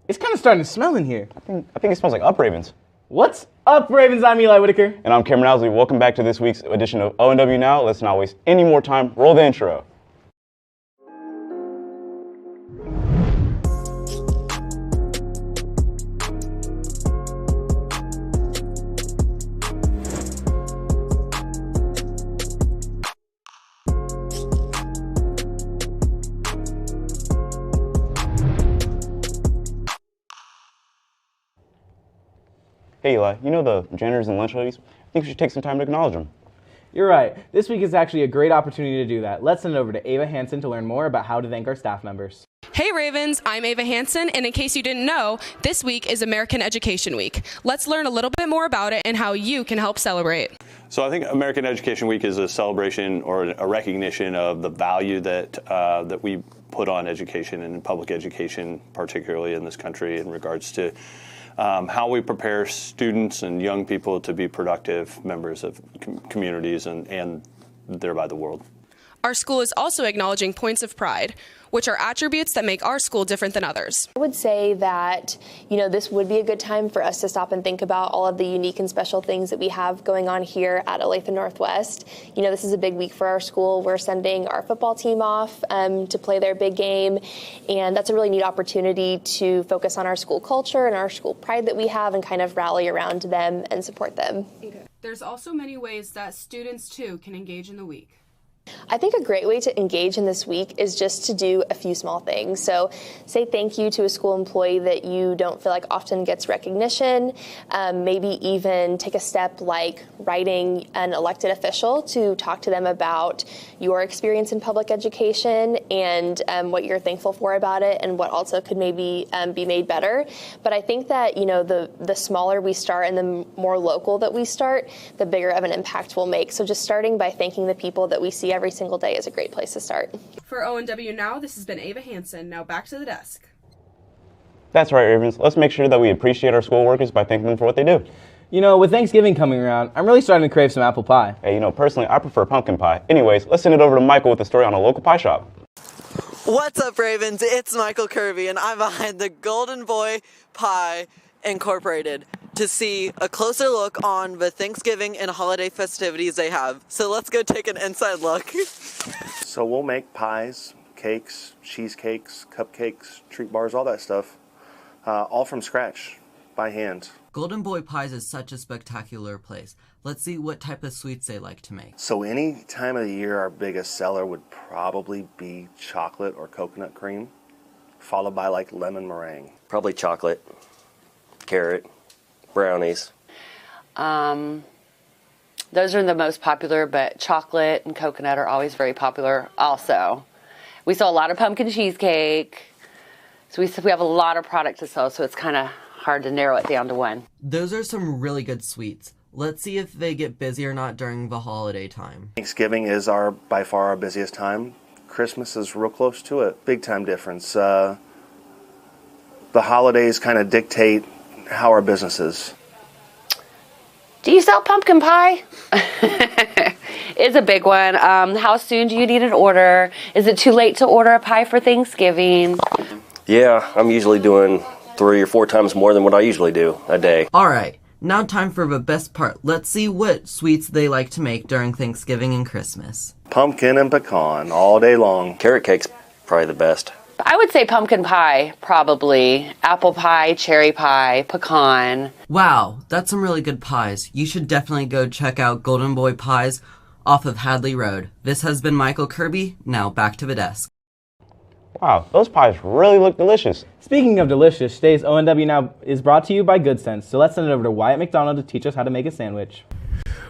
It's kind of starting to smell in here. I think it smells like Up Ravens. What's up, Ravens? I'm Eli Whitaker. And I'm Cameron Owsley. Welcome back to this week's edition of ONW Now. Let's not waste any more time. Roll the intro. Hey Eli, you know the janitors and lunch ladies? I think we should take some time to acknowledge them. You're right. This week is actually a great opportunity to do that. Let's send it over to Ava Hansen to learn more about how to thank our staff members. Hey Ravens, I'm Ava Hansen, and in case you didn't know, this week is American Education Week. Let's learn a little bit more about it and how you can help celebrate. So I think American Education Week is a celebration or a recognition of the value that we put on education and public education, particularly in this country, in regards to how we prepare students and young people to be productive members of communities and thereby the world. Our school is also acknowledging points of pride, which are attributes that make our school different than others. I would say that, this would be a good time for us to stop and think about all of the unique and special things that we have going on here at Olathe Northwest. This is a big week for our school. We're sending our football team off to play their big game, and that's a really neat opportunity to focus on our school culture and our school pride that we have and kind of rally around them and support them. There's also many ways that students, too, can engage in the week. I think a great way to engage in this week is just to do a few small things. So say thank you to a school employee that you don't feel like often gets recognition. Maybe even take a step like writing an elected official to talk to them about your experience in public education and what you're thankful for about it and what also could maybe be made better. But I think that, the smaller we start and the more local that we start, the bigger of an impact we'll make. So just starting by thanking the people that we see every single day is a great place to start. For ONW Now, this has been Ava Hansen. Now back to the desk. That's right, Ravens. Let's make sure that we appreciate our school workers by thanking them for what they do. With Thanksgiving coming around, I'm really starting to crave some apple pie. Hey, personally, I prefer pumpkin pie. Anyways, let's send it over to Michael with a story on a local pie shop. What's up, Ravens? It's Michael Kirby, and I'm behind the Golden Boy Pie Incorporated to see a closer look on the Thanksgiving and holiday festivities they have. So let's go take an inside look. So we'll make pies, cakes, cheesecakes, cupcakes, treat bars, all that stuff, all from scratch, by hand. Golden Boy Pies is such a spectacular place. Let's see what type of sweets they like to make. So any time of the year, our biggest seller would probably be chocolate or coconut cream, followed by like lemon meringue. Probably chocolate, carrot, brownies. Those are the most popular, but chocolate and coconut are always very popular also. We sell a lot of pumpkin cheesecake. So we have a lot of product to sell, so it's kind of hard to narrow it down to one. Those are some really good sweets. Let's see if they get busy or not during the holiday time. Thanksgiving is by far our busiest time. Christmas is real close to it. Big time difference. The holidays kind of dictate how our business is. Do you sell pumpkin pie? It's a big one. How soon do you need an order? Is it too late to order a pie for Thanksgiving? Yeah, I'm usually doing 3 or 4 times more than what I usually do a day. All right, now time for the best part. Let's see what sweets they like to make during Thanksgiving and Christmas. Pumpkin and pecan all day long. Carrot cake's probably the best. I would say pumpkin pie, probably. Apple pie, cherry pie, pecan. Wow, that's some really good pies. You should definitely go check out Golden Boy Pies off of Hadley Road. This has been Michael Kirby. Now back to the desk. Wow, those pies really look delicious. Speaking of delicious, today's ONW Now is brought to you by Goodcents. So let's send it over to Wyatt McDonald to teach us how to make a sandwich.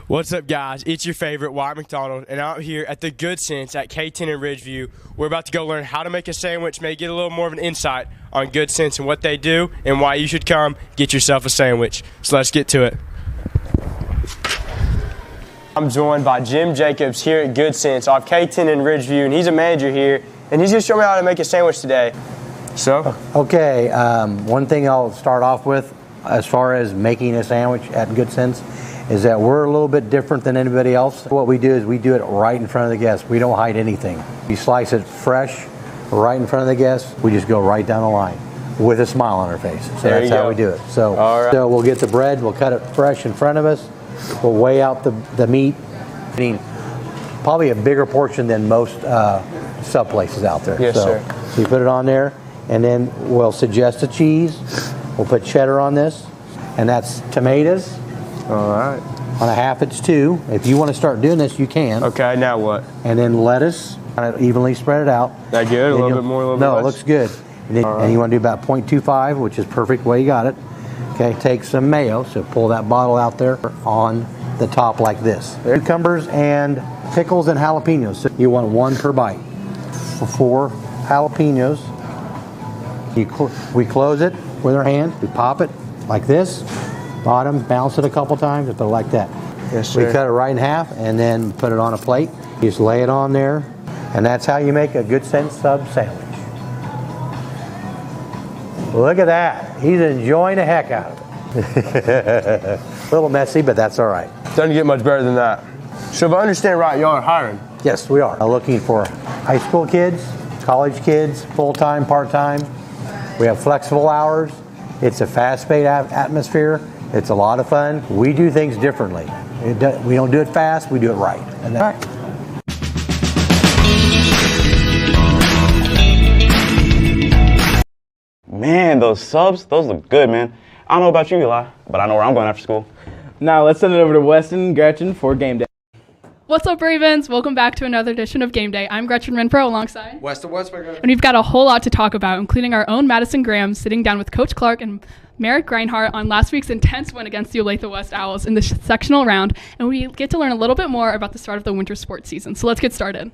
What's up, guys? It's your favorite Wyatt McDonald, and out here at the Goodcents at K10 in Ridgeview, we're about to go learn how to make a sandwich, maybe get a little more of an insight on Goodcents and what they do and why you should come get yourself a sandwich. So let's get to it. I'm joined by Jim Jacobs here at Goodcents off K10 in Ridgeview, and he's a manager here, and he's going to show me how to make a sandwich today. So? Okay, one thing I'll start off with as far as making a sandwich at Goodcents is that we're a little bit different than anybody else. What we do is we do it right in front of the guest. We don't hide anything. We slice it fresh right in front of the guest. We just go right down the line. with a smile on our face. So There that's you how go. we do it. So, All right. so we'll get the bread, we'll cut it fresh in front of us, we'll weigh out the meat. I mean, probably a bigger portion than most sub places out there. Yes, sir. So you put it on there, and then we'll suggest the cheese. We'll put cheddar on this, and that's tomatoes. All right. On a half, it's 2. If you want to start doing this, you can. Okay, now what? And then lettuce, kind of evenly spread it out. That good? A little bit more, a little bit No, less? it looks good. And, then, and you want to do about 0.25, which is perfect way you got it. Okay, take some mayo, so pull that bottle out there on the top like this. Cucumbers and pickles and jalapenos. So you want 1 per bite. For 4 jalapenos, we close it with our hand. We pop it like this. Bottom, bounce it a couple times, and put it like that. Yes, sir. We cut it right in half and then put it on a plate. You just lay it on there, and that's how you make a Goodcents sub sandwich. Look at that. He's enjoying the heck out of it. A little messy, but that's all right. Doesn't get much better than that. So if I understand right, y'all are hiring. Yes, we are. Looking for high school kids, college kids, full-time, part-time. We have flexible hours. It's a fast-paced atmosphere. It's a lot of fun. We do things differently. We don't do it fast, we do it right. And that, Man, those subs, those look good, man. I don't know about you, Eli, but I know where I'm going after school. Now let's send it over to Weston and Gretchen for game day. What's up, Ravens? Welcome back to another edition of Game Day. I'm Gretchen Renfro alongside Weston Westberger. And we've got a whole lot to talk about, including our own Madison Graham sitting down with Coach Clark and Merrick Greinhardt on last week's intense win against the Olathe West Owls in the sectional round, and we get to learn a little bit more about the start of the winter sports season. So let's get started.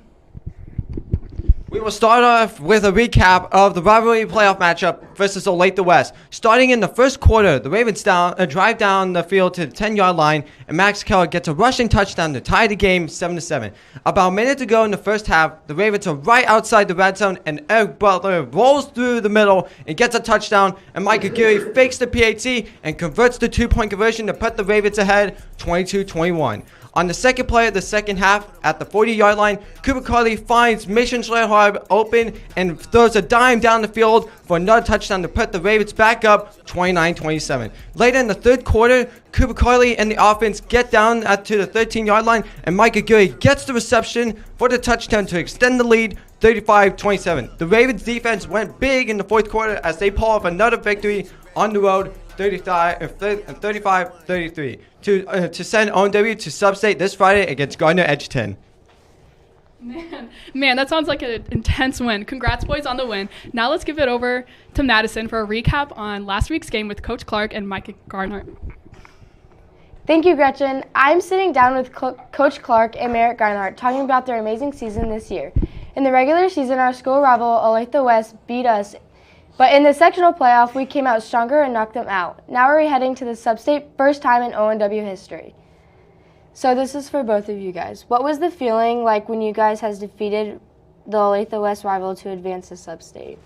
We will start off with a recap of the rivalry playoff matchup versus Olathe West. Starting in the first quarter, the Ravens drive down the field to the 10-yard line, and Max Keller gets a rushing touchdown to tie the game 7-7. About a minute to go in the first half, the Ravens are right outside the red zone, and Eric Butler rolls through the middle and gets a touchdown, and Mike Aguirre fakes the PAT and converts the two-point conversion to put the Ravens ahead 22-21. On the second play of the second half, at the 40-yard line, Cooper Carley finds Mission Schleharb open and throws a dime down the field for another touchdown to put the Ravens back up 29-27. Later in the third quarter, Cooper Carley and the offense get down to the 13-yard line, and Mike Aguirre gets the reception for the touchdown to extend the lead 35-27. The Ravens defense went big in the fourth quarter as they pull off another victory on the road 35-33 to send ONW to Sub-State this Friday against Gardner Edgerton. Man, that sounds like an intense win. Congrats, boys, on the win. Now let's give it over to Madison for a recap on last week's game with Coach Clark and Mike Garnert. Thank you, Gretchen. I'm sitting down with Coach Clark and Merrick Greinhardt talking about their amazing season this year. In the regular season, our school rival, Olathe West, beat us. But in the sectional playoff, we came out stronger and knocked them out. Now we're heading to the Sub-State, first time in ONW history. So this is for both of you guys. What was the feeling like when you guys has defeated the Olathe West rival to advance to Sub-State?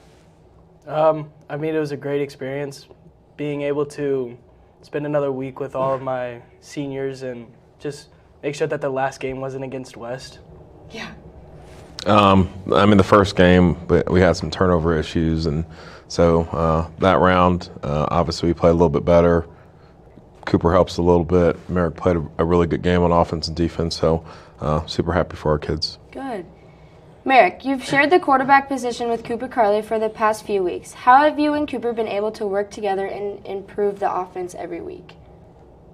I mean, it was a great experience being able to spend another week with all of my seniors and just make sure that the last game wasn't against West. Yeah. I mean, the first game, but we had some turnover issues, and so that round, obviously, we played a little bit better. Cooper helps a little bit. Merrick played a really good game on offense and defense, so super happy for our kids. Good. Merrick, you've shared the quarterback position with Cooper Carley for the past few weeks. How have you and Cooper been able to work together and improve the offense every week?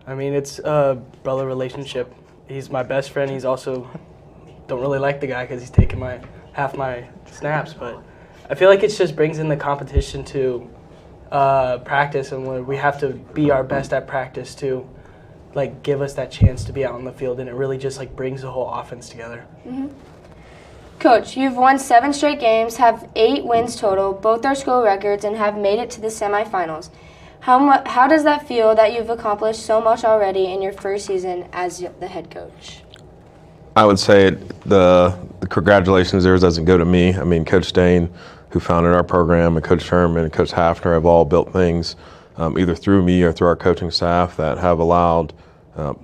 I mean, it's a brother relationship. He's my best friend. He's also don't really like the guy because he's taking half my snaps, but I feel like it just brings in the competition to practice, and where we have to be our best at practice to like give us that chance to be out on the field, and it really just like brings the whole offense together. Mm-hmm. Coach, you've won 7 straight games, have 8 wins total, both are school records, and have made it to the semifinals. How does that feel that you've accomplished so much already in your first season as the head coach? I would say the congratulations there doesn't go to me. I mean, Coach Dane, who founded our program, and Coach Sherman and Coach Hafner have all built things either through me or through our coaching staff that have allowed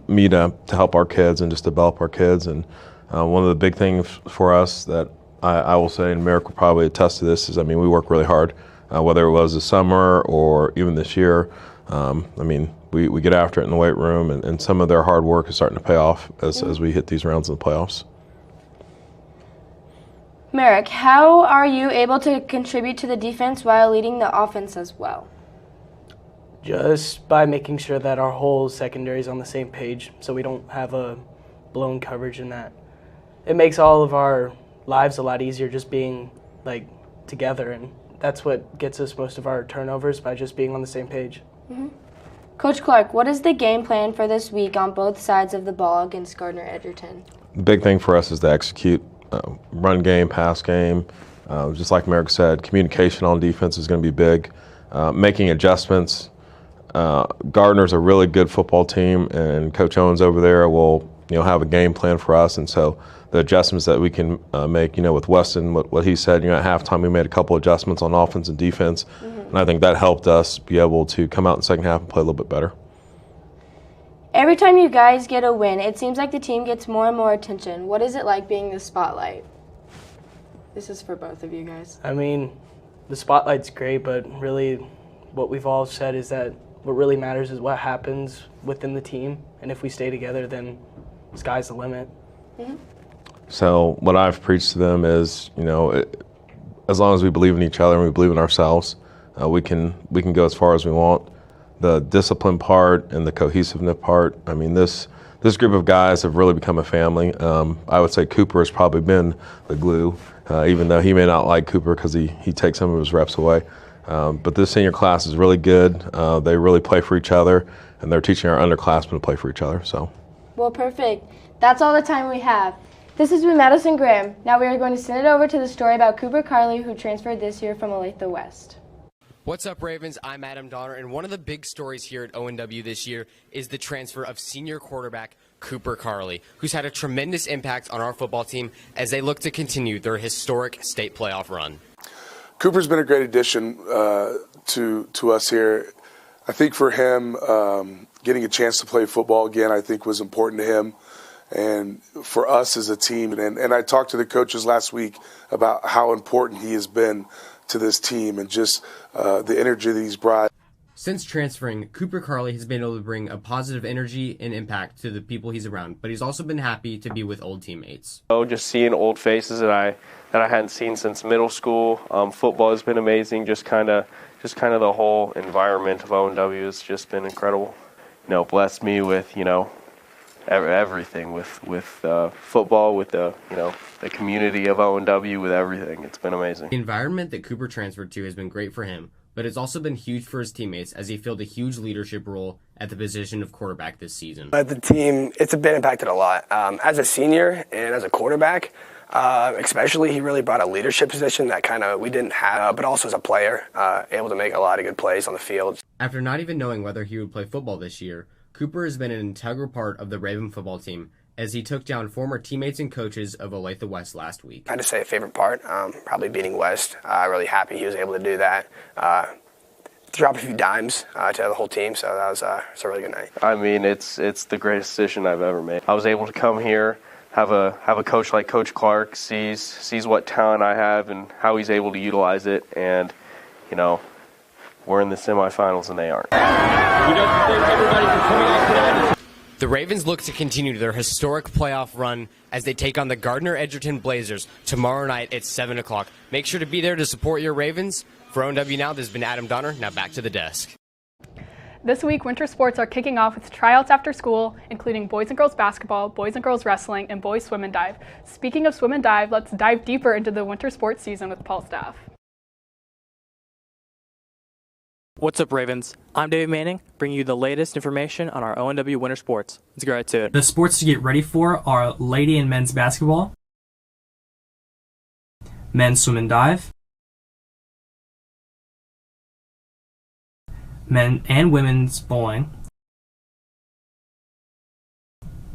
me to help our kids and just develop our kids. And one of the big things for us that I will say, and Merrick will probably attest to this, is, I mean, we work really hard. whether it was this summer or even this year. I mean, we get after it in the weight room, and some of their hard work is starting to pay off as we hit these rounds in the playoffs. Merrick, how are you able to contribute to the defense while leading the offense as well? Just by making sure that our whole secondary is on the same page so we don't have a blown coverage in that. It makes all of our lives a lot easier just being like together, and that's what gets us most of our turnovers, by just being on the same page. Mm-hmm. Coach Clark, what is the game plan for this week on both sides of the ball against Gardner-Edgerton? The big thing for us is to execute run game, pass game. Just like Merrick said, communication on defense is going to be big. Making adjustments. Gardner's a really good football team, and Coach Owens over there will have a game plan for us, and so the adjustments that we can make, with Weston, what he said, at halftime we made a couple adjustments on offense and defense, and I think that helped us be able to come out in the second half and play a little bit better. Every time you guys get a win, it seems like the team gets more and more attention. What is it like being the spotlight? This is for both of you guys. I mean, the spotlight's great, but really what we've all said is that what really matters is what happens within the team, and if we stay together, then sky's the limit. Mm-hmm. So what I've preached to them is, as long as we believe in each other and we believe in ourselves, we can go as far as we want. The discipline part and the cohesiveness part, I mean, this group of guys have really become a family. I would say Cooper has probably been the glue, even though he may not like Cooper because he takes some of his reps away. But this senior class is really good. They really play for each other, and they're teaching our underclassmen to play for each other. So. Well, perfect. That's all the time we have. This has been Madison Graham. Now we are going to send it over to the story about Cooper Carley, who transferred this year from Olathe West. What's up, Ravens? I'm Adam Donner, and one of the big stories here at ONW this year is the transfer of senior quarterback Cooper Carley, who's had a tremendous impact on our football team as they look to continue their historic state playoff run. Cooper's been a great addition to us here. I think for him, getting a chance to play football again, I think was important to him and for us as a team. And I talked to the coaches last week about how important he has been to this team and just the energy that he's brought. Since transferring, Cooper Carley has been able to bring a positive energy and impact to the people he's around, but he's also been happy to be with old teammates. Just seeing old faces that I hadn't seen since middle school. Football has been amazing. Just kind of the whole environment of ONW has just been incredible. Blessed me with everything, with football, with the community of ONW, with everything. It's been amazing. The environment that Cooper transferred to has been great for him, but it's also been huge for his teammates as he filled a huge leadership role at the position of quarterback this season. At the team, it's been impacted a lot. As a senior and as a quarterback, especially, he really brought a leadership position that we didn't have, but also as a player, able to make a lot of good plays on the field. After not even knowing whether he would play football this year, Cooper has been an integral part of the Raven football team as he took down former teammates and coaches of Olathe West last week. I had to say a favorite part, probably beating West. Really happy he was able to do that. Drop a few dimes to the whole team, so that was a really good night. I mean, it's the greatest decision I've ever made. I was able to come here, have a coach like Coach Clark, sees what talent I have and how he's able to utilize it, and we're in the semifinals and they aren't. We'd like to thank everybody for coming out tonight. The Ravens look to continue their historic playoff run as they take on the Gardner-Edgerton Blazers tomorrow night at 7 o'clock. Make sure to be there to support your Ravens. For ONW Now, this has been Adam Donner. Now back to the desk. This week, winter sports are kicking off with tryouts after school, including boys and girls basketball, boys and girls wrestling, and boys swim and dive. Speaking of swim and dive, let's dive deeper into the winter sports season with Paul Staff. What's up, Ravens? I'm David Manning, bringing you the latest information on our ONW winter sports. Let's get right to it. The sports to get ready for are lady and men's basketball, men's swim and dive, men and women's bowling,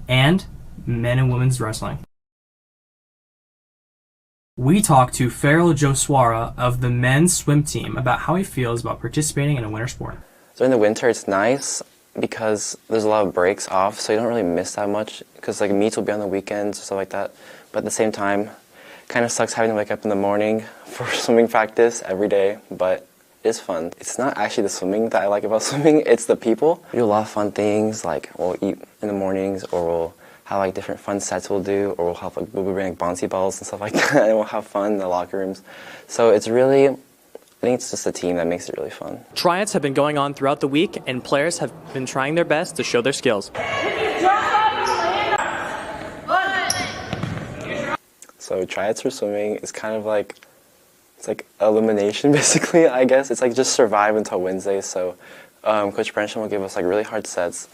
and men and women's wrestling. We talked to Farrell Joswara of the men's swim team about how he feels about participating in a winter sport. During the winter, it's nice because there's a lot of breaks off, so you don't really miss that much because meets will be on the weekends or stuff like that. But at the same time, kind of sucks having to wake up in the morning for swimming practice every day, but is fun. It's not actually the swimming that I like about swimming, it's the people. We do a lot of fun things, like we'll eat in the mornings, or we'll have like different fun sets we'll do, or we'll bring like bouncy balls and stuff like that, and we'll have fun in the locker rooms. So it's really, I think it's just the team that makes it really fun. Tryouts have been going on throughout the week, and players have been trying their best to show their skills. So tryouts for swimming is kind of like, it's like elimination basically, I guess. It's like just survive until Wednesday. So Coach Brensham will give us like really hard sets.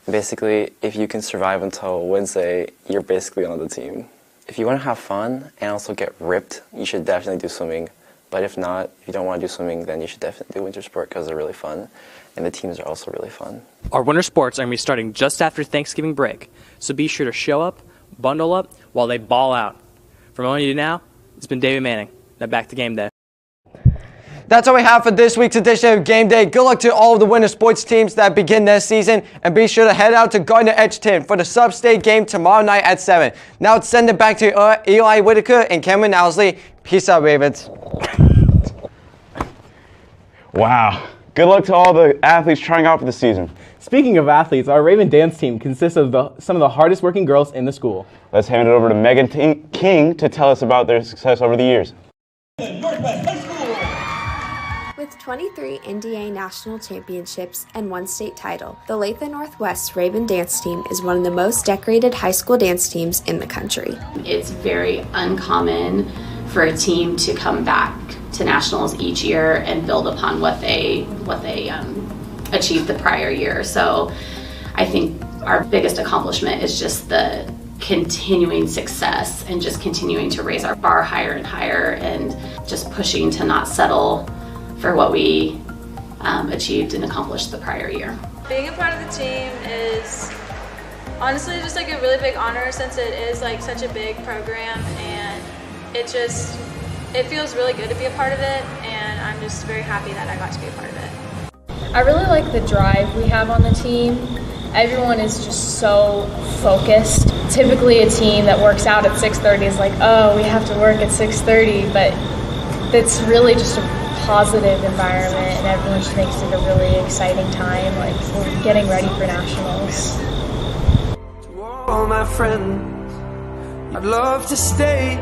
And basically, if you can survive until Wednesday, you're basically on the team. If you want to have fun and also get ripped, you should definitely do swimming. But if not, if you don't want to do swimming, then you should definitely do winter sport because they're really fun. And the teams are also really fun. Our winter sports are going to be starting just after Thanksgiving break. So be sure to show up, bundle up, while they ball out. From ONW Now, it's been David Manning. Now back to game day. That's all we have for this week's edition of Game Day. Good luck to all of the winter sports teams that begin their season, and be sure to head out to Gardner-Edgerton for the sub-state game tomorrow night at 7. Now let's send it back to Eli Whitaker and Cameron Owsley. Peace out, Ravens. Wow. Good luck to all the athletes trying out for the season. Speaking of athletes, our Raven dance team consists of some of the hardest working girls in the school. Let's hand it over to Megan King to tell us about their success over the years. Northwest High School. With 23 NDA national championships and 1 state title, the Olathe Northwest Raven dance team is one of the most decorated high school dance teams in the country. It's very uncommon for a team to come back to nationals each year and build upon what they achieved the prior year. So I think our biggest accomplishment is just the continuing success and just continuing to raise our bar higher and higher, and just pushing to not settle for what we achieved and accomplished the prior year. Being a part of the team is honestly just like a really big honor, since it is like such a big program, and it feels really good to be a part of it, and I'm just very happy that I got to be a part of it. I really like the drive we have on the team. Everyone is just so focused. Typically a team that works out at 6:30 is like, oh, we have to work at 6:30, but it's really just a positive environment, and everyone just makes it a really exciting time. Like, we're getting ready for nationals. To all my friends, I'd love to stay.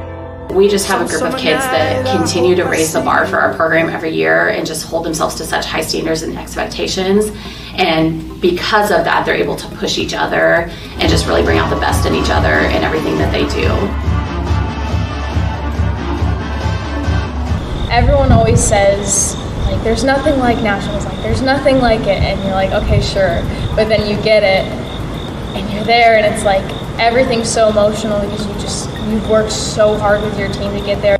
We just have a group of kids that continue to raise the bar for our program every year and just hold themselves to such high standards and expectations. And because of that, they're able to push each other and just really bring out the best in each other and everything that they do. Everyone always says, like, there's nothing like nationals, like, there's nothing like it. And you're like, okay, sure. But then you get it and you're there, and it's like, everything's so emotional because you've worked so hard with your team to get there.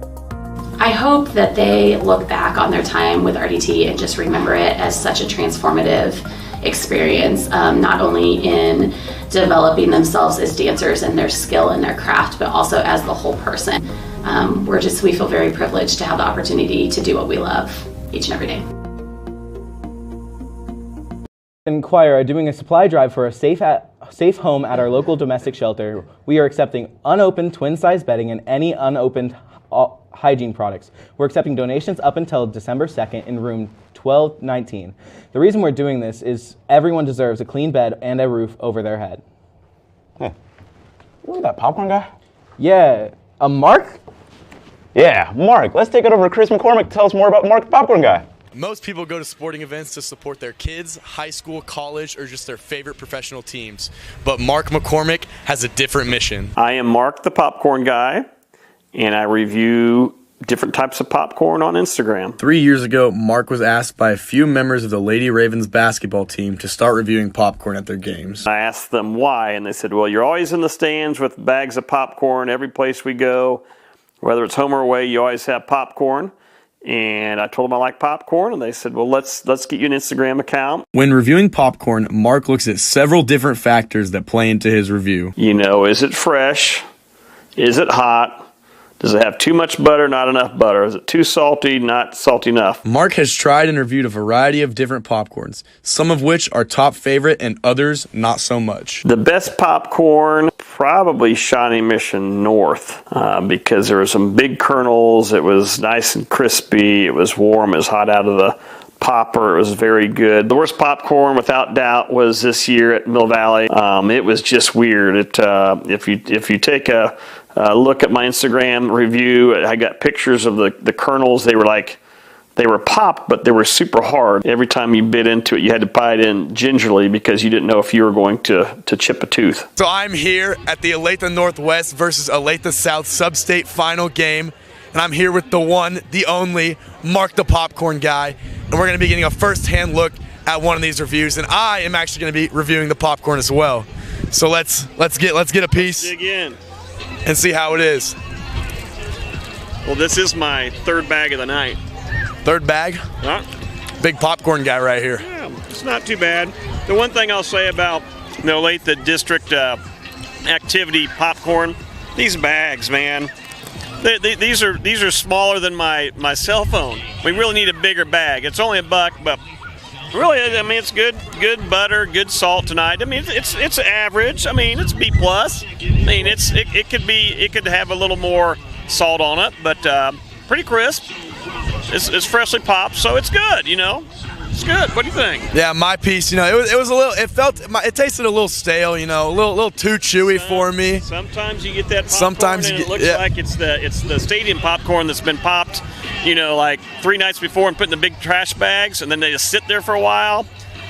I hope that they look back on their time with RDT and just remember it as such a transformative experience, not only in developing themselves as dancers and their skill and their craft, but also as the whole person. We feel very privileged to have the opportunity to do what we love each and every day. Inquire are doing a supply drive for a safe home at our local domestic shelter. We are accepting unopened twin-size bedding and any unopened hygiene products. We're accepting donations up until December 2nd in room 1219. The reason we're doing this is everyone deserves a clean bed and a roof over their head. Hey, look at that popcorn guy. Yeah, Mark? Yeah, Mark. Let's take it over to Chris McCormick to tell us more about Mark the popcorn guy. Most people go to sporting events to support their kids, high school, college, or just their favorite professional teams. But Mark McCormick has a different mission. I am Mark the Popcorn Guy, and I review different types of popcorn on Instagram. 3 years ago, Mark was asked by a few members of the Lady Ravens basketball team to start reviewing popcorn at their games. I asked them why, and they said, well, you're always in the stands with bags of popcorn every place we go. Whether it's home or away, you always have popcorn. And I told them I like popcorn, and they said, well, let's get you an Instagram account. When reviewing popcorn, Mark looks at several different factors that play into his review. You know, is it fresh? Is it hot? Does it have too much butter, not enough butter? Is it too salty, not salty enough? Mark has tried and reviewed a variety of different popcorns, some of which are top favorite and others not so much. The best popcorn, probably Shawnee Mission North, because there were some big kernels. It was nice and crispy. It was warm. It was hot out of the popper. It was very good. The worst popcorn, without doubt, was this year at Mill Valley. It was just weird. If you take a look at my Instagram review, I got pictures of the kernels. They were popped, but they were super hard. Every time you bit into it, you had to bite in gingerly because you didn't know if you were going to chip a tooth. So I'm here at the Olathe Northwest versus Olathe South Sub-State final game, and I'm here with the one, the only, Mark the Popcorn Guy, and we're going to be getting a first-hand look at one of these reviews, and I am actually going to be reviewing the popcorn as well. So let's get a piece. Dig in and see how it is. Well, this is my third bag of the night. Third bag? Huh? Big popcorn guy right here. Yeah, it's not too bad. The one thing I'll say about the Olathe District activity popcorn, these bags, man, these are smaller than my cell phone. We really need a bigger bag. It's only $1, but really, I mean, it's good butter, good salt tonight. I mean, it's average. I mean, it's B+. I mean, it could have a little more salt on it, but pretty crisp. It's freshly popped, so it's good. It's good. What do you think? Yeah, my piece. It was a little. It tasted a little stale. A little too chewy for me. Sometimes you get that popcorn, and it looks like it's the stadium popcorn that's been popped, like 3 nights before and put in the big trash bags, and then they just sit there for a while.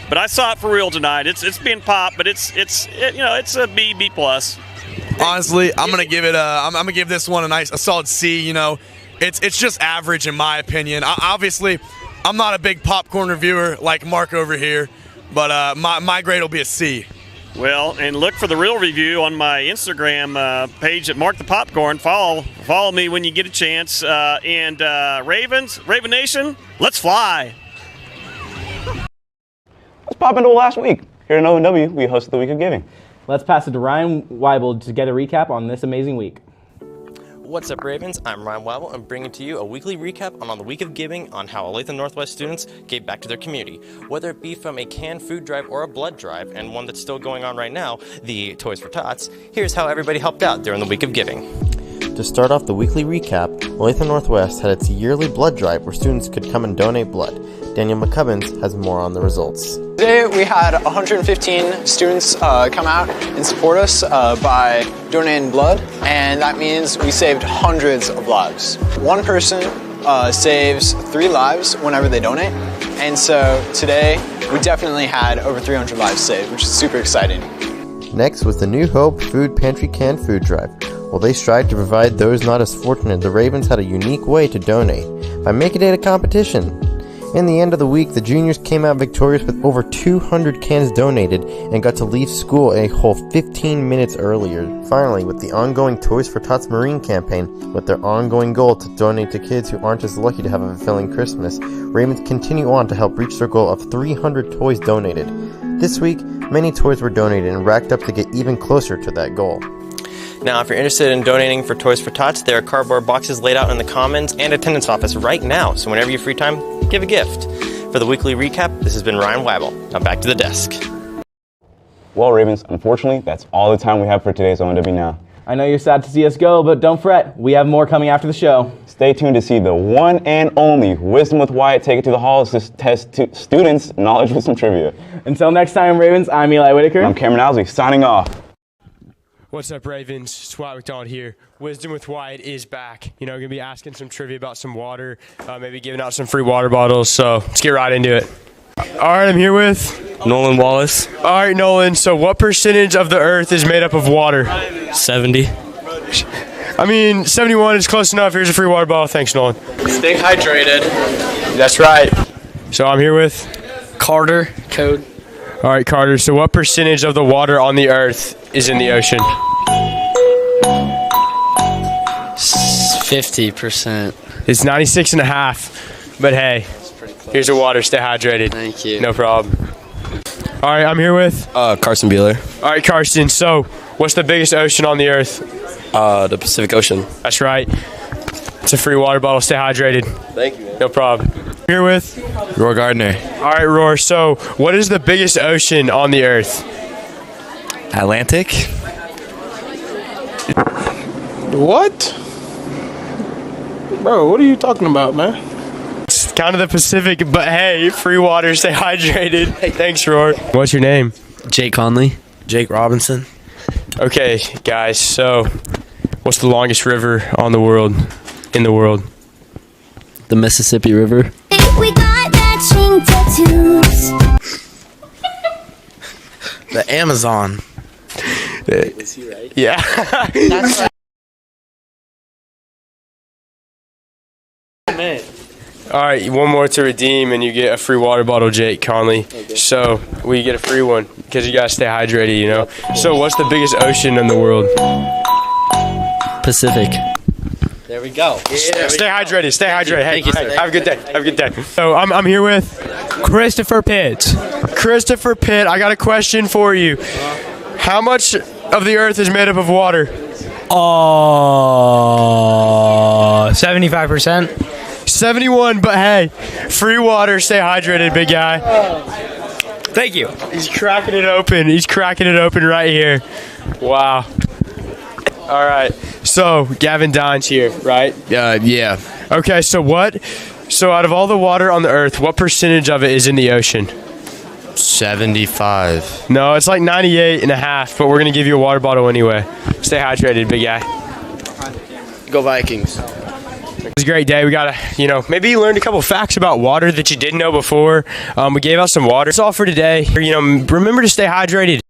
But I saw it for real tonight. It's being popped, but it's a B+. Honestly, I'm gonna give this one a solid C. It's just average in my opinion. Obviously, I'm not a big popcorn reviewer like Mark over here, but my grade will be a C. Well, and look for the real review on my Instagram page at Mark the Popcorn. Follow me when you get a chance. And Raven Nation, let's fly. Let's pop into last week. Here at ONW, we hosted the Week of Giving. Let's pass it to Ryan Weibel to get a recap on this amazing week. What's up, Ravens? I'm Ryan Weibel. I'm bringing to you a weekly recap on the Week of Giving on how Olathe Northwest students gave back to their community, whether it be from a canned food drive or a blood drive, and one that's still going on right now, the Toys for Tots. Here's how everybody helped out during the Week of Giving. To start off the weekly recap, Olathe Northwest had its yearly blood drive where students could come and donate blood. Daniel McCubbins has more on the results. Today we had 115 students come out and support us by donating blood, and that means we saved hundreds of lives. One person saves 3 lives whenever they donate, and so today we definitely had over 300 lives saved, which is super exciting. Next was the New Hope Food Pantry Canned Food Drive. While they strive to provide those not as fortunate, the Ravens had a unique way to donate by making it a competition. In the end of the week, the juniors came out victorious with over 200 cans donated and got to leave school a whole 15 minutes earlier. Finally, with the ongoing Toys for Tots Marine campaign, with their ongoing goal to donate to kids who aren't as lucky to have a fulfilling Christmas, Ravens continue on to help reach their goal of 300 toys donated. This week, many toys were donated and racked up to get even closer to that goal. Now, if you're interested in donating for Toys for Tots, there are cardboard boxes laid out in the Commons and attendance office right now, so whenever you have free time, give a gift. For the weekly recap, this has been Ryan Weibel. Now back to the desk. Well, Ravens, unfortunately, that's all the time we have for today's ONW Now. I know you're sad to see us go, but don't fret. We have more coming after the show. Stay tuned to see the one and only Wisdom with Wyatt take it to the halls to test students' knowledge with some trivia. Until next time, Ravens, I'm Eli Whitaker. And I'm Cameron Owsley, signing off. What's up, Ravens? It's Wyatt McDonald here. Wisdom with Wyatt is back. Going to be asking some trivia about some water, maybe giving out some free water bottles, so let's get right into it. All right, I'm here with Nolan Wallace. All right, Nolan, so what percentage of the earth is made up of water? 70. I mean, 71 is close enough. Here's a free water bottle. Thanks, Nolan. Stay hydrated. That's right. So I'm here with Carter, code. All right, Carter, so what percentage of the water on the earth is in the ocean? 50%. It's 96.5. But hey, here's your water. Stay hydrated. Thank you. No problem. All right, I'm here with Carson Beeler. All right, Carson. So, what's the biggest ocean on the earth? The Pacific Ocean. That's right. It's a free water bottle. Stay hydrated. Thank you, man. No problem. Here with Roar Gardner. All right, Roar. So, what is the biggest ocean on the Earth? Atlantic. What? Bro, what are you talking about, man? It's kind of the Pacific, but hey, free water. Stay hydrated. Hey, thanks, Roar. What's your name? Jake Conley. Jake Robinson. Okay, guys. So, what's the longest river on the world? In the world? The Mississippi River. We got matching tattoos. The Amazon. Is he right? Yeah. That's right. Man. All right, one more to redeem, and you get a free water bottle, Jake Conley. Okay. So we get a free one because you gotta stay hydrated, you know. So what's the biggest ocean in the world? Pacific. There we go. Yeah, stay hydrated. Stay hydrated. Hey, Thank you, sir. have a good day. Have a good day. So I'm here with Christopher Pitt. Christopher Pitt, I got a question for you. How much of the Earth is made up of water? 75%. 71, but hey, free water. Stay hydrated, big guy. Thank you. He's cracking it open. He's cracking it open right here. Wow. All right. So Gavin Don's here, right? Yeah. Okay. So out of all the water on the Earth, what percentage of it is in the ocean? 75. No, it's like 98.5. But we're gonna give you a water bottle anyway. Stay hydrated, big guy. Go Vikings. It was a great day. We got maybe you learned a couple facts about water that you didn't know before. We gave out some water. That's all for today. Remember to stay hydrated.